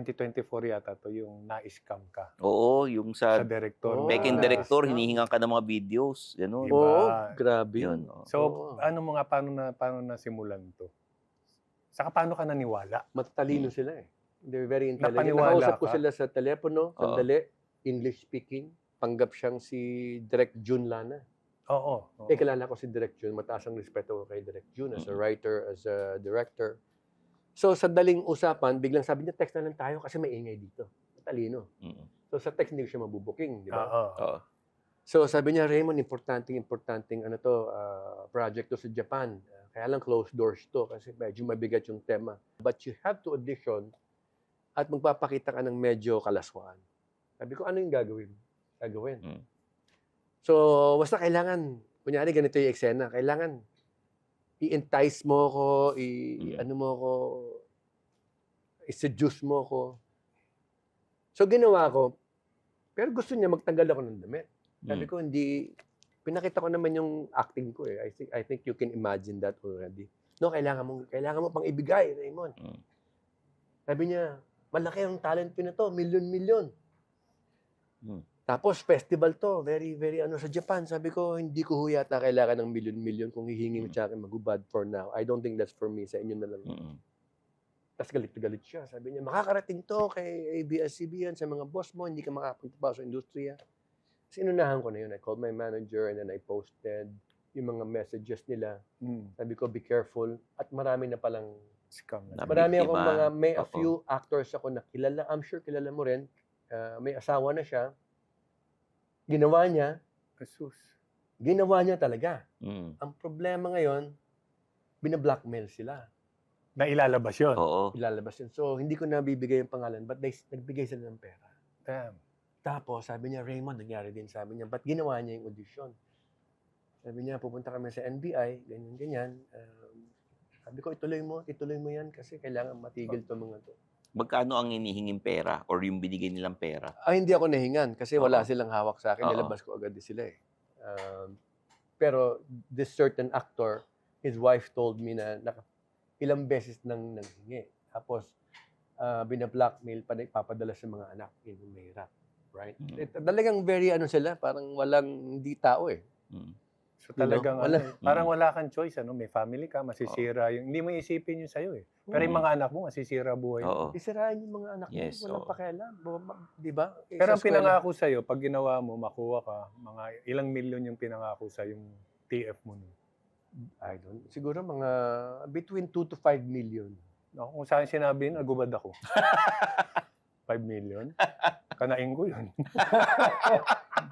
2024 yata 'to, yung na-scam ka Oo, yung sa sa direktor Oo, pekeng na direktor, na-scam. hinihingan ka ng mga videos, gano'n. Iba. Oo, grabe Yun, yun. oo. So, Oo. ano mo nga, paano nasimulan 'to? Saka paano ka naniwala? Matalino sila eh. They're very intelligent. Napaniwala Nakausap ko ka? sila sa telepono, Oo. sandali, English speaking. Panggap siyang si Direk Jun Lana. Oo, oo. Eh, kilala ko si Direk Jun. Mataas ang respeto ko kay Direk Jun as a writer, as a director. So, sa daling usapan, biglang sabi niya, text na lang tayo kasi may ingay dito. Matalino. Mm. So, sa text hindi ko siya mabubuking, di ba? Oo. Oo. So, sabi niya, Raymond, importanteng ano to, project to sa Japan. Kaya lang closed doors to kasi medyo mabigat yung tema. But you have to audition at magpapakita ka ng medyo kalaswaan. Sabi ko, ano yung gagawin? Mm. So, basta kailangan, kunyari ganito yung eksena, kailangan i-entice mo ko, ano mo ko, i-seduce mo ko. So, ginawa ko, pero gusto niya magtanggal ako ng damit. Sabi ko, hindi, pinakita ko naman yung acting ko eh. I think you can imagine that already. No, kailangan mo pang ibigay, Raymond. Mm. Sabi niya, malaki ang talent ko na to, milyon-milyon. Mm. Tapos, festival to, very, very sa Japan. Sabi ko, hindi ko yata kailangan ng milyon-milyon kung hihingi mo sa akin magubad for now. I don't think that's for me, sa inyo na lang. Mm. Tapos galit na galit siya. Sabi niya, makakarating to kay ABS-CBN, sa mga boss mo, hindi ka makapunta pa sa industriya. Sinunahan ko na yun. I called my manager and then I posted yung mga messages nila. Sabi ko, be careful. At marami na palang Scam na. marami akong Biktima. may a Oo. few actors ako na kilala. I'm sure kilala mo rin. May asawa na siya. Ginawa niya. Jesus. Ginawa niya talaga. Mm. Ang problema ngayon, binablockmail sila. Na ilalabas yun. Oo. Ilalabas yun. So, hindi ko nabibigay yung pangalan, but nagbigay sila ng pera. Damn. Tapos, sabi niya, Raymond, nangyari din. Sabi niya, ba't ginawa niya yung audition? Sabi niya, pupunta kami sa NBI, ganyan-ganyan. Sabi ko, ituloy mo yan kasi kailangan matigil to mga to. Magkano ang hinihinging pera or yung binigay nilang pera? Hindi ako nahingan kasi wala Oo. silang hawak sa akin. Oo. Nilabas ko agad din sila eh. Pero this certain actor, his wife told me na ilang beses nang nanghingi. Tapos, binablockmail pa na ipapadala sa mga anak yung mahirap. Right? Talagang very sila, parang walang hindi tao eh. Mm. So talagang wala. parang wala kang choice, may family ka, masisira yung, hindi mo isipin yung sa'yo eh. Pero yung mga anak mo, masisira buhay mo. Oo. Isirahin yung mga anak mo, Yes, walang oo. pakialam. Di ba? Pero Sa ang eskwela. pinangako sa'yo, pag ginawa mo, makuha ka, mga ilang milyon yung pinangako sa yung TF mo nun. Siguro mga between 2 to 5 million. Ako, kung sa akin sinabi, nagubad ako. 5 million? Kanain ko yun.